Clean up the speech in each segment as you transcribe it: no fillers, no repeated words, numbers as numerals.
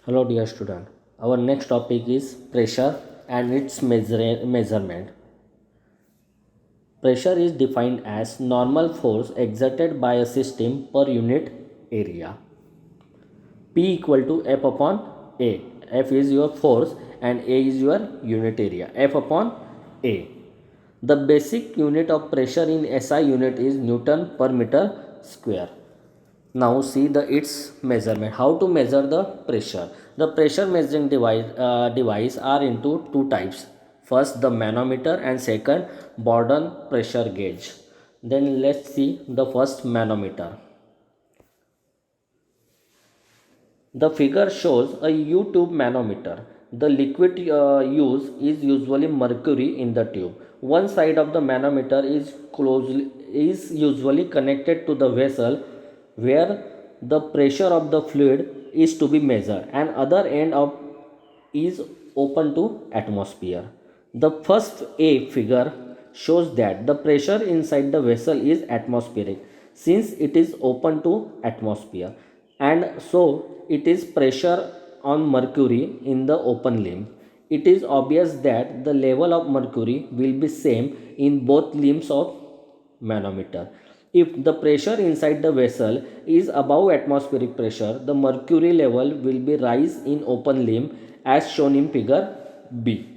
Hello dear student. Our next topic is pressure and its measurement. Pressure is defined as normal force exerted by a system per unit area. P equal to F upon A. F is your force and A is your unit area. F upon A. The basic unit of pressure in SI unit is Newton per meter square. Now see the its measurement. How to measure the pressure? The pressure measuring device are into two types. First the manometer and second Bourdon pressure gauge. Then let's see the first manometer. The figure shows a U-tube manometer. The liquid used is usually mercury in the tube. One side of the manometer is usually connected to the vessel where the pressure of the fluid is to be measured, and other end of is open to atmosphere. The first A figure shows that the pressure inside the vessel is atmospheric since it is open to atmosphere, and so it is pressure on mercury in the open limb. It is obvious that the level of mercury will be same in both limbs of manometer. If the pressure inside the vessel is above atmospheric pressure, the mercury level will be rise in open limb as shown in figure B.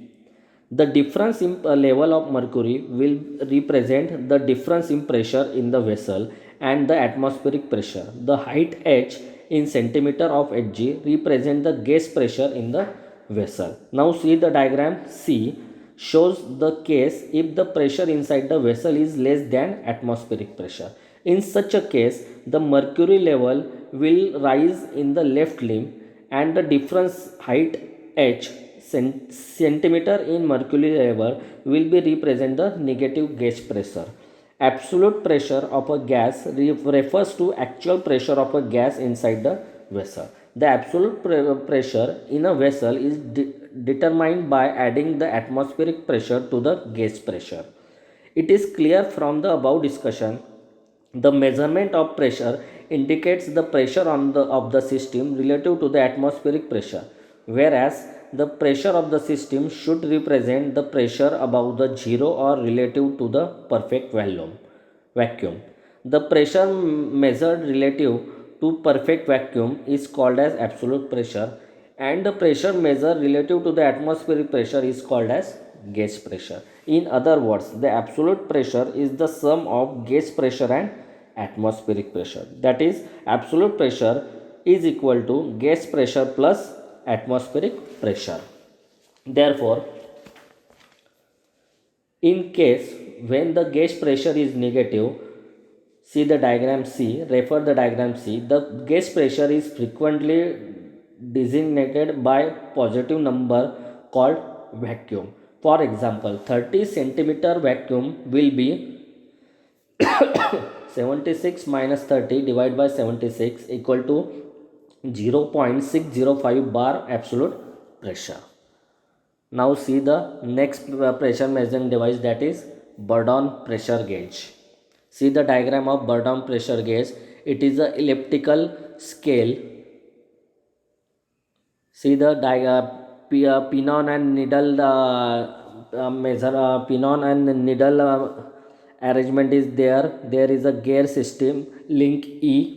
The difference in level of mercury will represent the difference in pressure in the vessel and the atmospheric pressure. The height h in centimeter of Hg represent the gas pressure in the vessel. Now see the diagram C shows the case if the pressure inside the vessel is less than atmospheric pressure. In such a case, the mercury level will rise in the left limb and the difference height h centimeter in mercury level will be represent the negative gauge pressure. Absolute pressure of a gas refers to actual pressure of a gas inside the vessel. The absolute pressure in a vessel is determined by adding the atmospheric pressure to the gauge pressure. It is clear from the above discussion the measurement of pressure indicates the pressure of the system relative to the atmospheric pressure, whereas the pressure of the system should represent the pressure above the zero or relative to the perfect vacuum. The pressure measured relative to perfect vacuum is called as absolute pressure, and the pressure measured relative to the atmospheric pressure is called as gauge pressure. In other words, the absolute pressure is the sum of gauge pressure and atmospheric pressure. That is, absolute pressure is equal to gauge pressure plus atmospheric pressure. Therefore, in case when the gauge pressure is negative, see the diagram C, refer the diagram C, the gauge pressure is frequently designated by positive number called vacuum. For example, 30 centimeter vacuum will be 76 minus 30 divided by 76 equal to 0.605 bar absolute pressure. Now see the next pressure measuring device, that is Bourdon pressure gauge. See the diagram of Bourdon pressure gauge. It is a elliptical scale. See the pinon and needle measure pinon and needle arrangement is there. There is a gear system link E.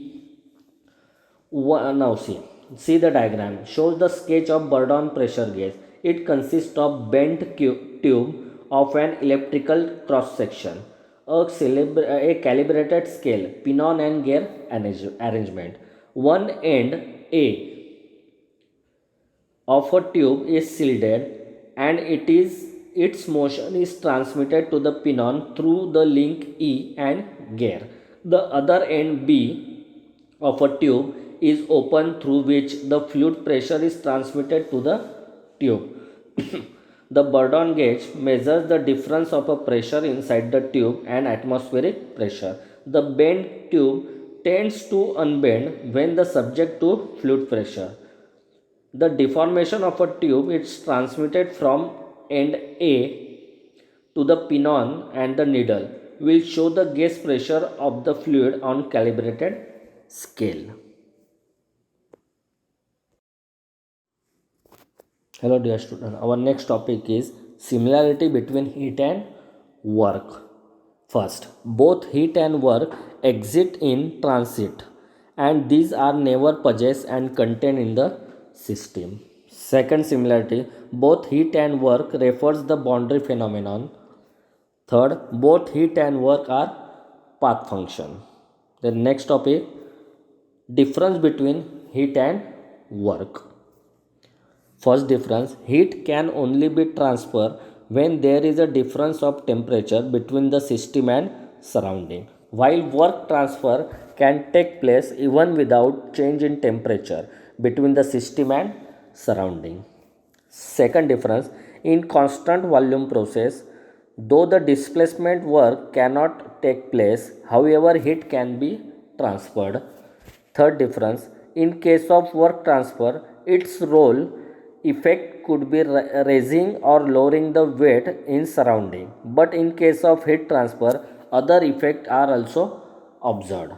Now see the diagram shows the sketch of Bourdon pressure gauge. It consists of bent tube of an elliptical cross section, a calibrated scale, pinon and gear arrangement. One end A of a tube is shielded, and its motion is transmitted to the pinon through the link E and gear. The other end B of a tube is open through which the fluid pressure is transmitted to the tube. The Bourdon gauge measures the difference of a pressure inside the tube and atmospheric pressure. The bent tube tends to unbend when the subject to fluid pressure. The deformation of a tube is transmitted from end A to the pinon, and the needle will show the gauge pressure of the fluid on calibrated scale. Hello dear student. Our next topic is similarity between heat and work. First, both heat and work exist in transit and these are never possessed and contained in the system. Second similarity, both heat and work refers the boundary phenomenon. Third, both heat and work are path function. The next topic, difference between heat and work. First difference, heat can only be transferred when there is a difference of temperature between the system and surrounding. While work transfer can take place even without change in temperature between the system and surrounding. Second difference, in constant volume process, though the displacement work cannot take place, however heat can be transferred. Third difference, in case of work transfer, its role effect could be raising or lowering the weight in surrounding, but in case of heat transfer, other effects are also observed.